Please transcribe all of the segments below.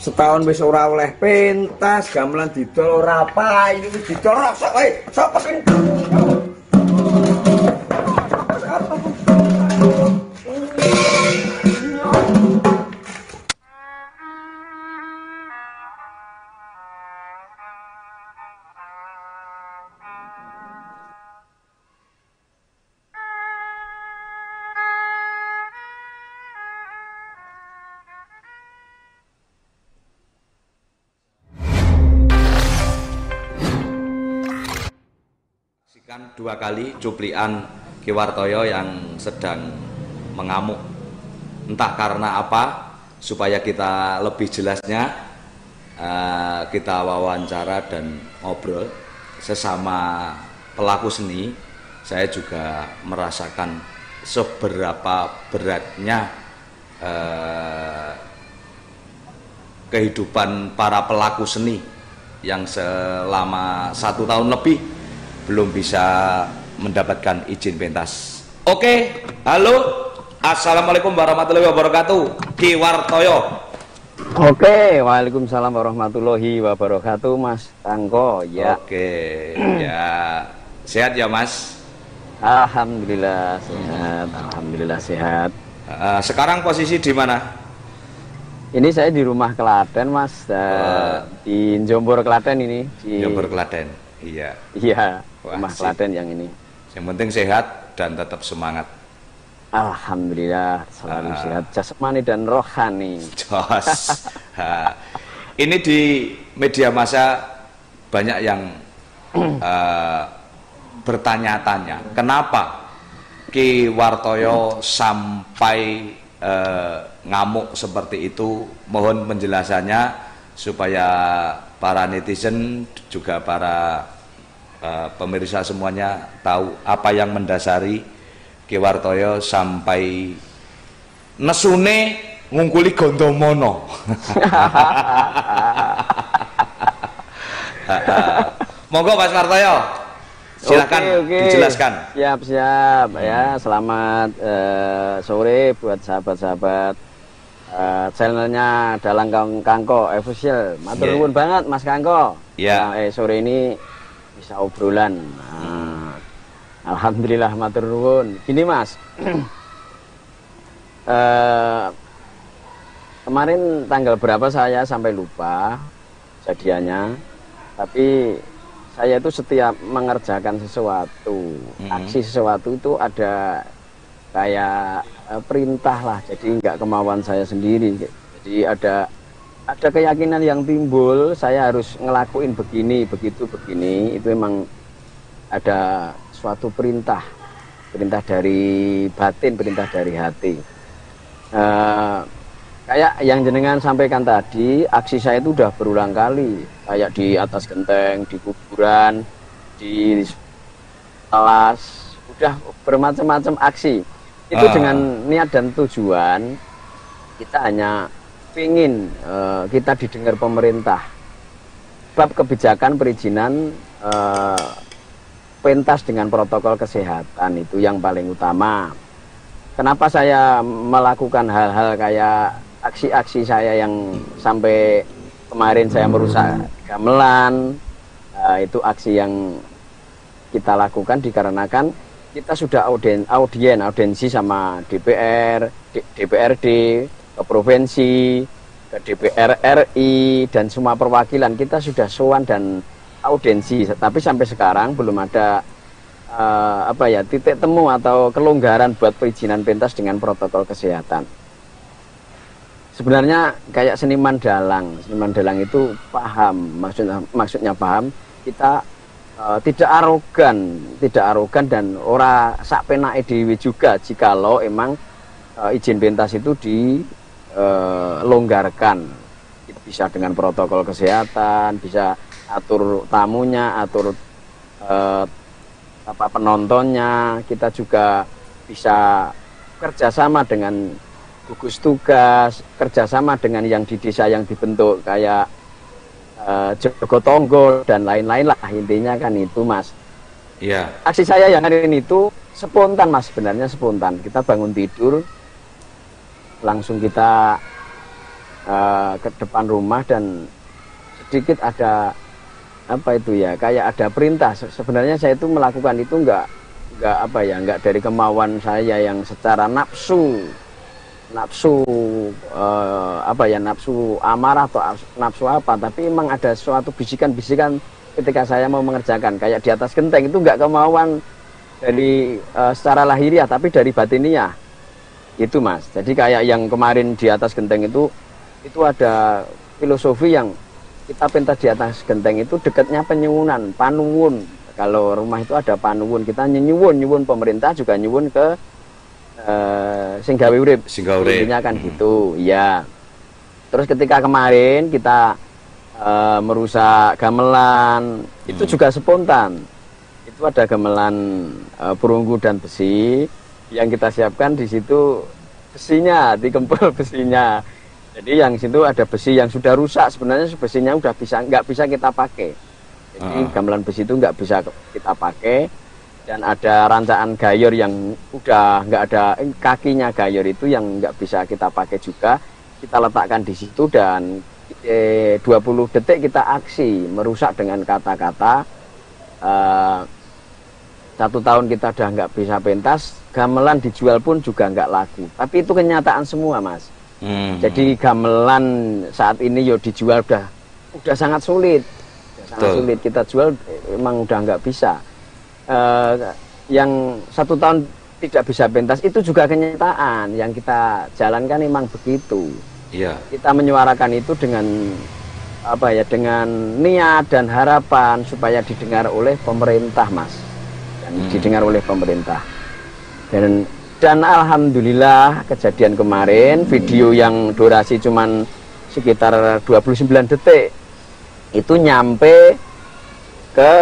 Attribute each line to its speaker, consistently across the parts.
Speaker 1: Setahun wis ora oleh pentas, gamelan didol ora payu, didol rosok wae. Sapa sing
Speaker 2: dua kali cuplikan Ki Wartoyo yang sedang mengamuk. Entah karena apa, supaya kita lebih jelasnya kita wawancara dan ngobrol sesama pelaku seni. Saya juga merasakan seberapa beratnya kehidupan para pelaku seni yang selama 1 tahun lebih belum bisa mendapatkan izin pentas. Oke, halo, assalamualaikum warahmatullahi wabarakatuh, Ki Wartoyo.
Speaker 3: Oke, waalaikumsalam warahmatullahi wabarakatuh, Mas Tangko. Ya.
Speaker 2: Oke, ya, sehat ya Mas?
Speaker 3: Alhamdulillah sehat, alhamdulillah sehat.
Speaker 2: Sekarang posisi di mana?
Speaker 3: Ini saya di rumah Klaten, Mas, di Jombor Klaten ini. Di
Speaker 2: Jombor Klaten, iya.
Speaker 3: Iya.
Speaker 2: Wah,
Speaker 3: rumah Klaten yang ini.
Speaker 2: Yang penting sehat dan tetap semangat.
Speaker 3: Alhamdulillah selalu sehat jasmani dan rohani.
Speaker 2: Jos. Ini di media massa banyak yang bertanya-tanya, kenapa Ki Wartoyo sampai ngamuk seperti itu? Mohon penjelasannya supaya para netizen juga para pemirsa semuanya tahu apa yang mendasari Ki Wartoyo sampai nesune ngungkuli Gondomono. Monggo Mas Wartoyo, silakan dijelaskan.
Speaker 3: Siap ya. Selamat sore buat sahabat-sahabat channelnya Dalang Kangko Official. Matur nuwun banget Mas Kangko.
Speaker 2: Ya.
Speaker 3: Sore ini bisa obrolan. Alhamdulillah matur nuwun. Gini Mas, kemarin tanggal berapa saya sampai lupa jadiannya, tapi saya itu setiap mengerjakan sesuatu, aksi sesuatu itu ada kayak perintah lah, jadi nggak kemauan saya sendiri. Jadi ada keyakinan yang timbul, saya harus ngelakuin begini, begitu, begini. Itu memang ada suatu perintah dari batin, perintah dari hati. Kayak yang jenengan sampaikan tadi, aksi saya itu udah berulang kali, kayak di atas genteng, di kuburan, di kelas, udah bermacam-macam aksi. Itu dengan niat dan tujuan kita hanya ingin kita didengar pemerintah bab kebijakan perizinan pentas dengan protokol kesehatan, itu yang paling utama. Kenapa saya melakukan hal-hal kayak aksi-aksi saya yang sampai kemarin saya merusak gamelan, itu aksi yang kita lakukan dikarenakan kita sudah audiensi sama DPR, DPRD, ke provinsi, ke DPR RI, dan semua perwakilan kita sudah sowan dan audiensi, tapi sampai sekarang belum ada titik temu atau kelonggaran buat perizinan pentas dengan protokol kesehatan. Sebenarnya kayak seniman dalang itu paham, maksudnya paham, kita tidak arogan dan ora sak penake dhewe juga jikalau emang izin pentas itu dilonggarkan, bisa dengan protokol kesehatan, bisa atur tamunya, atur penontonnya. Kita juga bisa kerjasama dengan gugus tugas, kerjasama dengan yang di desa yang dibentuk kayak Jogotonggo dan lain-lain lah, intinya kan itu Mas.
Speaker 2: Iya.
Speaker 3: Aksi saya yang hari ini itu spontan Mas, sebenarnya spontan. Kita bangun tidur langsung kita ke depan rumah dan sedikit ada apa itu ya, kayak ada perintah. Sebenarnya saya itu melakukan itu enggak apa ya, enggak dari kemauan saya yang secara nafsu apa ya, nafsu amarah atau nafsu apa, tapi memang ada suatu bisikan-bisikan ketika saya mau mengerjakan. Kayak di atas genteng itu enggak kemauan dari secara lahiriah, tapi dari batiniah itu Mas. Jadi kayak yang kemarin di atas genteng itu ada filosofi yang kita pentas di atas genteng itu dekatnya penyuwunan, panuwun. Kalau rumah itu ada panuwun, kita nyuwun pemerintah juga nyuwun ke sing gawe urip. Intinya kan gitu, ya. Terus ketika kemarin kita merusak gamelan, itu juga spontan. Itu ada gamelan perunggu dan besi yang kita siapkan di situ, besinya dikempel besinya. Jadi yang situ ada besi yang sudah rusak, sebenarnya besinya udah nggak bisa kita pakai. Jadi gamelan besi itu nggak bisa kita pakai. Dan ada rancaan gayor yang udah nggak ada kakinya, gayor itu yang nggak bisa kita pakai juga, kita letakkan di situ dan 20 detik kita aksi merusak dengan kata-kata. 1 tahun kita udah nggak bisa pentas, gamelan dijual pun juga nggak laku. Tapi itu kenyataan semua Mas. Jadi gamelan saat ini yo dijual udah sangat sulit, sulit kita jual, emang udah nggak bisa. Yang 1 tahun tidak bisa pentas itu juga kenyataan yang kita jalankan, memang begitu.
Speaker 2: Iya.
Speaker 3: Kita menyuarakan itu dengan apa ya, dengan niat dan harapan supaya didengar oleh pemerintah Mas, dan didengar oleh pemerintah. Dan alhamdulillah kejadian kemarin, video yang durasi cuman sekitar 29 detik itu nyampe ke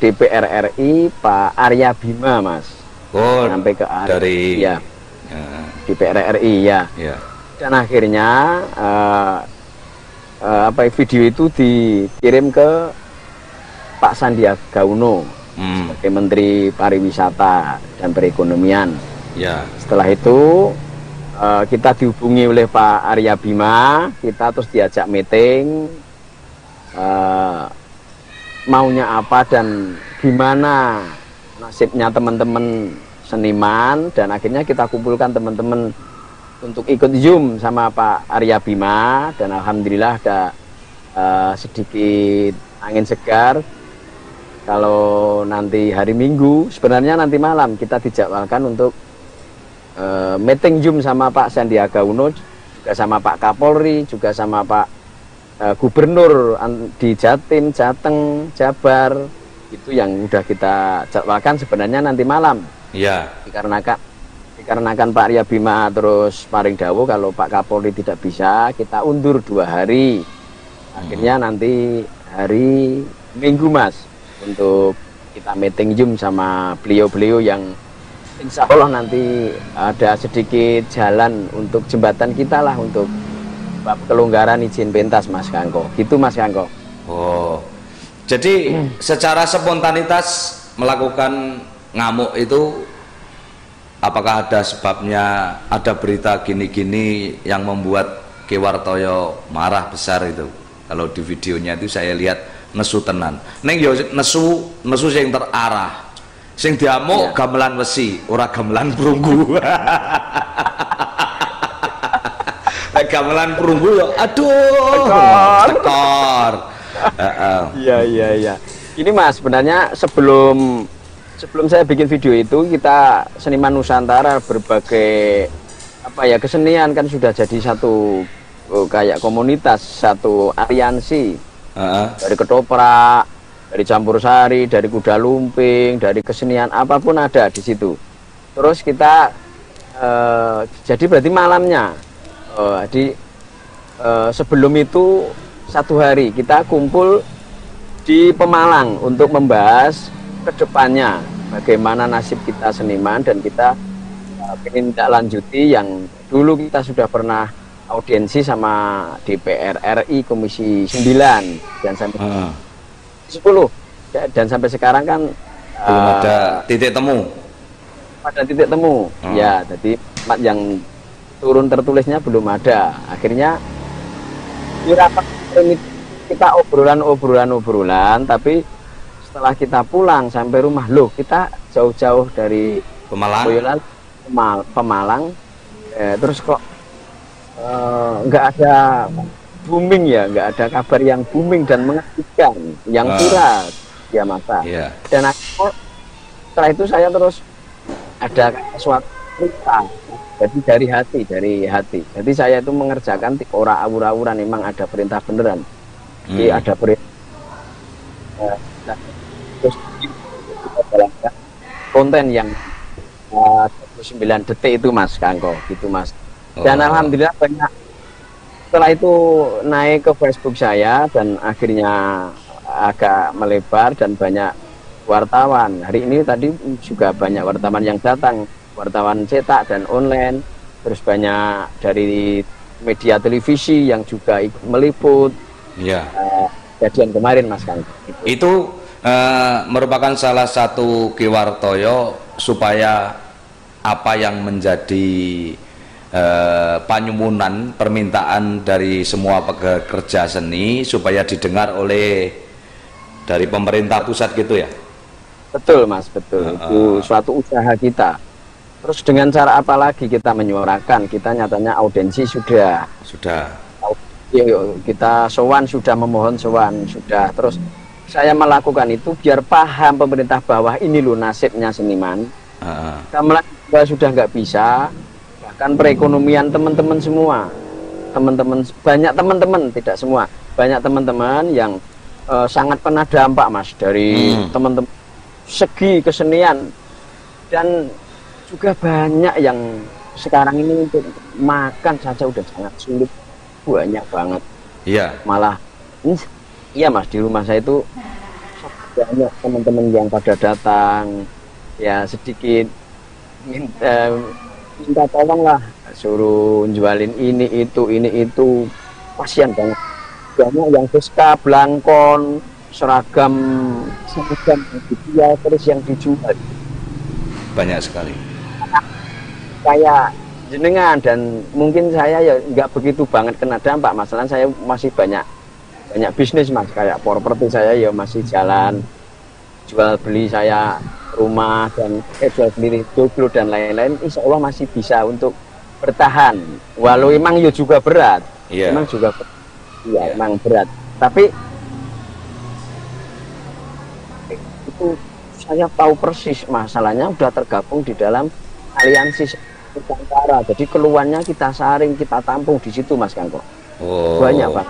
Speaker 3: DPR RI Pak Arya Bima Mas.
Speaker 2: Oh,
Speaker 3: sampai ke
Speaker 2: dari
Speaker 3: ya, DPR RI ya. Dan akhirnya video itu dikirim ke Pak Sandiaga Uno sebagai Menteri Pariwisata dan Perekonomian. Setelah itu kita dihubungi oleh Pak Arya Bima, kita terus diajak meeting, maunya apa dan gimana nasibnya teman-teman seniman, dan akhirnya kita kumpulkan teman-teman untuk ikut Zoom sama Pak Arya Bima, dan alhamdulillah ada sedikit angin segar. Kalau nanti hari Minggu, sebenarnya nanti malam kita dijadwalkan untuk meeting Zoom sama Pak Sandiaga Uno, juga sama Pak Kapolri, juga sama Pak Gubernur di Jatim, Jateng, Jabar. Itu yang udah kita jadwalkan sebenarnya nanti malam. Iya. Dikarenakan Pak Arya Bima terus paring dawuh kalau Pak Kapolri tidak bisa, kita undur 2 hari. Akhirnya nanti hari Minggu Mas, untuk kita meeting Zoom sama beliau-beliau yang insya Allah nanti ada sedikit jalan untuk jembatan kita lah, untuk kelonggaran izin pentas Mas Kangko. Gitu Mas Kangko.
Speaker 2: Oh, jadi secara spontanitas melakukan ngamuk itu, apakah ada sebabnya, ada berita gini-gini yang membuat Ki Wartoyo marah besar itu? Kalau di videonya itu saya lihat nesu tenan. Neng yo nesu sing terarah. Sing diamuk gamelan besi, ora gamelan perunggu. Gamelan perunggu yo, aduh, tekor.
Speaker 3: Iya. Ini Mas, sebenarnya sebelum saya bikin video itu, kita seniman Nusantara berbagai apa ya, kesenian kan sudah jadi satu kayak komunitas, satu aliansi. Dari ketoprak, dari campur sari, dari kuda lumping, dari kesenian apapun ada di situ. Terus kita jadi berarti malamnya, sebelum itu 1 hari kita kumpul di Pemalang untuk membahas kedepannya bagaimana nasib kita seniman, dan kita ingin tidak lanjuti yang dulu kita sudah pernah audiensi sama DPR RI Komisi 9 dan sampai 10, dan sampai sekarang kan
Speaker 2: belum ada titik temu.
Speaker 3: Ya, jadi yang turun tertulisnya belum ada. Akhirnya di rapat ini kita obrolan, tapi setelah kita pulang sampai rumah, loh kita jauh-jauh dari
Speaker 2: Pemalang.
Speaker 3: Boyolali, Pemalang, terus kok nggak ada booming ya, nggak ada kabar yang booming dan mengejutkan, yang viral ya masa.
Speaker 2: Iya.
Speaker 3: Dan akhirnya, setelah itu saya terus ada suatu cerita, jadi dari hati. Jadi saya itu mengerjakan ora awur-awuran, memang ada perintah beneran. Jadi ada perintah. Terus kita jalankan konten yang 29 detik itu Mas Kangko, gitu Mas. Dan alhamdulillah banyak. Setelah itu naik ke Facebook saya dan akhirnya agak melebar dan banyak wartawan. Hari ini tadi juga banyak wartawan yang datang, wartawan cetak dan online, terus banyak dari media televisi yang juga ikut meliput.
Speaker 2: Iya.
Speaker 3: Kejadian kemarin Mas Kang.
Speaker 2: Itu merupakan salah satu kiwartoyo supaya apa yang menjadi panyumunan permintaan dari semua pekerja seni supaya didengar oleh dari pemerintah pusat gitu ya.
Speaker 3: Betul Mas, betul. Itu suatu usaha kita. Terus dengan cara apa lagi kita menyuarakan? Kita nyatanya audiensi sudah. Kita sowan sudah, memohon sowan sudah. Terus saya melakukan itu biar paham pemerintah bawah ini loh nasibnya seniman. Gamelan sudah nggak bisa. Bahkan perekonomian teman-teman semua, banyak teman-teman, tidak semua, banyak teman-teman yang sangat kena dampak Mas dari teman-teman segi kesenian, dan juga banyak yang sekarang ini untuk makan saja udah sangat sulit, banyak banget.
Speaker 2: Iya.
Speaker 3: Malah iya Mas, di rumah saya itu banyak teman-teman yang pada datang ya sedikit minta tolonglah, suruh jualin ini itu, kasihan banget. Banyak yang fiska, blangkon, seragam yang dijual, terus yang dijual
Speaker 2: banyak sekali.
Speaker 3: Kayak jenengan dan mungkin saya ya nggak begitu banget kena dampak, masalah saya masih banyak bisnis Mas, kayak properti saya ya masih jalan, jual beli saya rumah dan jual beli doblo dan lain-lain, insya Allah masih bisa untuk bertahan. Walau emang ya juga berat, emang juga emang berat. Tapi itu saya tahu persis masalahnya udah tergabung di dalam aliansi Nusantara. Jadi keluarnya kita saring, kita tampung di situ Mas Kangko. Banyak Pak.